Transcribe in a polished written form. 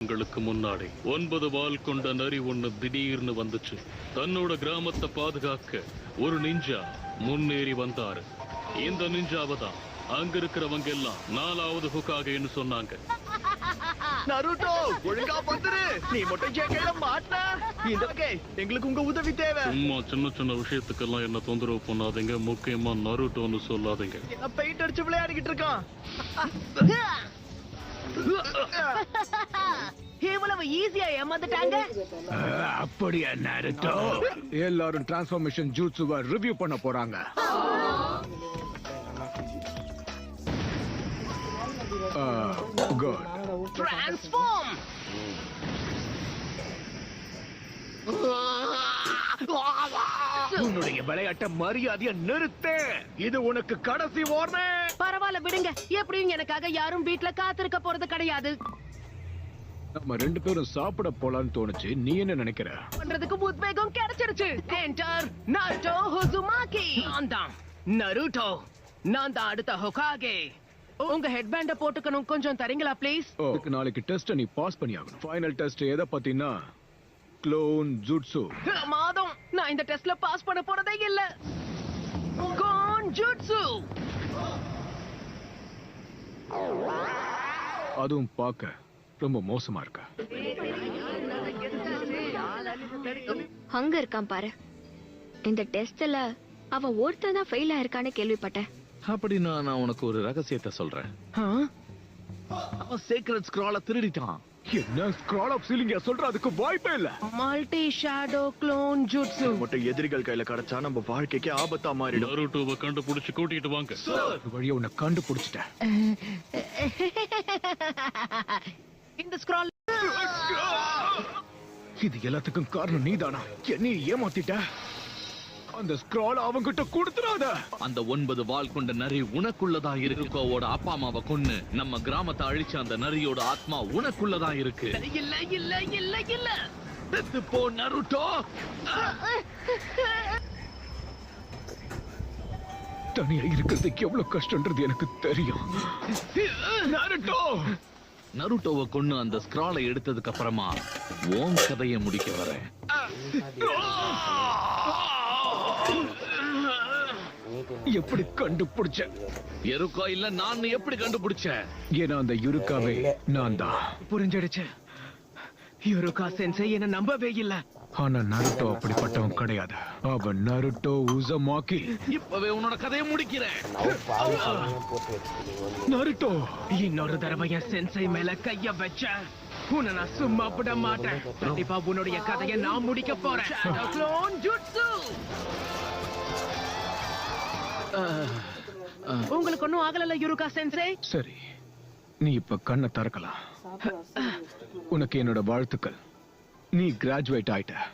உங்களுக்கு முன்னாடி 9 வால் கொண்ட நரி ஒண்ணு திடீர்னு வந்துச்சு. தன்னோட கிராமத்தை பாதுகாக்க ஒரு நிஞ்சா முன்னேறி வந்தாரு. இந்த நிஞ்சாவை தான் அங்க இருக்கிறவங்க எல்லாம் 4வது ஹோகாகேன்னு சொன்னாங்க. நருட்டோ, ஒழுங்கா வந்துரு. நீ மட்டும் கேட்கல மாட்டா. இந்த வகை எங்களுக்கு உங்க உதவி தேவை. சும்மா சின்ன சின்ன விஷயத்துக்கெல்லாம் என்ன தொந்தரவு பண்ணாதீங்க. முக்கியமா நருட்டோன்னு சொல்லாதீங்க. பெயிண்ட் அடிச்சு விளையாடிக்கிட்டு இருக்கான். இவ்வளவு ஈஸியா ஏமாந்துட்டாங்க. அப்படியா நருட்டோ? எல்லாரும் டிரான்ஸ்ஃபர்மேஷன் ஜூட்சுவை ரிவ்யூ பண்ண போறாங்க. குட். டிரான்ஸ்ஃபார்ம். உன்னுடைய விளையாட்ட மரியாதைய நிறுத்து. இது உனக்கு கடைசி வார்னிங். பரவாயில்ல விடுங்க. எப்படியும் எனக்காக யாரும் வீட்ல காத்திருக்க போறது கிடையாது. நம்ம 2 பேரும் சாப்பிட போலான்னு தோணுச்சு. நீ என்ன நினைக்கிற? பண்றதுக்கு உத்வேகம் கிடைச்சிருச்சு. Enter Naruto Uzumaki. நான் தான் நருட்டோ. நான் தான் அடுத்த ஹோகாகே. உங்க ஹெட்பேண்ட போட்டுக்கணும். கொஞ்சம் தரீங்களா ப்ளீஸ்? நாளைக்கு டெஸ்ட் நீ பாஸ் பண்ணி ஆகணும். ஃபைனல் டெஸ்ட் எதை பத்தினா க்ளோன் ஜூட்சு. மாதம் நான் இந்த டெஸ்ட்ல பாஸ் பண்ண போறதே இல்ல. கோன் ஜூட்சு. அதுவும் பார்க்க ரொம்ப மோசமா இருக்க. அங்க இருக்கான் பாரு. இந்த டெஸ்ட்ல அவன் ஒருத்தன் தான் ஃபெயில் ஆயிருக்கான்னு கேள்விப்பட்டேன். அப்படின்னா நான் உனக்கு ஒரு ரகசியத்தை சொல்றேன். அவன் சீக்ரெட் ஸ்க்ரால திருடிட்டான். என்ன ஸ்க்ரால் ஆஃப் சீலிங்க சொல்ற? அதுக்கு வாய்ப்பே இல்ல. மல்டி ஷேடோ க்ளோன் ஜூட்சு மட்டும் எதிரிகள் கையில கிடைச்சா நம்ம வாழ்க்கைக்கு ஆபத்தா மாறிடும். நருட்டோவை கண்டுபிடிச்சு கூட்டிட்டு வாங்க. ஒரு வழியா உன்னை கண்டுபிடிச்சிட்டேன். இந்த ஸ்க்ரால். இது எல்லாத்துக்கும் காரணம் நீதானா? என்னை ஏமாத்திட்ட. அந்த ஸ்க்ரால் அவங்கிட்ட கொடுத்துறாத. அந்த 9 வால் கொண்ட நரி உனக்குள்ளதா இருக்கு. கோவோட அப்பா அம்மாவை கொன்னு நம்ம கிராமத்தை அழிச்ச அந்த நரியோட ஆத்மா உனக்குள்ளதா இருக்கு. இல்ல இல்ல இல்ல இல்ல. செத்து போ நருட்டோ. தனியா இருக்கிறது எவ்வளவு கஷ்டம்ன்றது எனக்கு தெரியும். நருட்டோ. நருட்டோவை கொன்னு அந்த ஸ்க்ராலை எடுத்ததுக்கு அப்புறமா உன் கதையை முடிக்க வரேன். எப்படி கண்டுபிடிச்ச? எருக்கா இல்ல நான் எப்படி கண்டுபிடிச்சேன்? ஏன்னா அந்த யுருக்காவே நான் தான். புரிஞ்சிடுச்சு. யுருகா சென்சை என்ன நம்பவே இல்ல. ஆனா நருட்டோ அப்படிப்பட்டவன் கிடையாது. அவன் நருட்டோ உசுமாகி. இப்பவே உன்னோட கதையை முடிக்கிறேன். நருட்டோ, இன்னொரு தடவை என் சென்சை மேல கைய வச்ச உன்னை நான் சும்மா விட மாட்டேன். கண்டிப்பா உன்னுடைய கதையை நான் முடிக்க போறேன். க்ளோன் ஜூட்சு. உங்களுக்கு ஒண்ணும் ஆகல யுருகா சென்சே? சரி, நீ இப்ப கண்ணை திறக்கலாம். உனக்கு என்னோட வாழ்த்துக்கள். நீ கிராஜுவேட் ஆயிட்ட.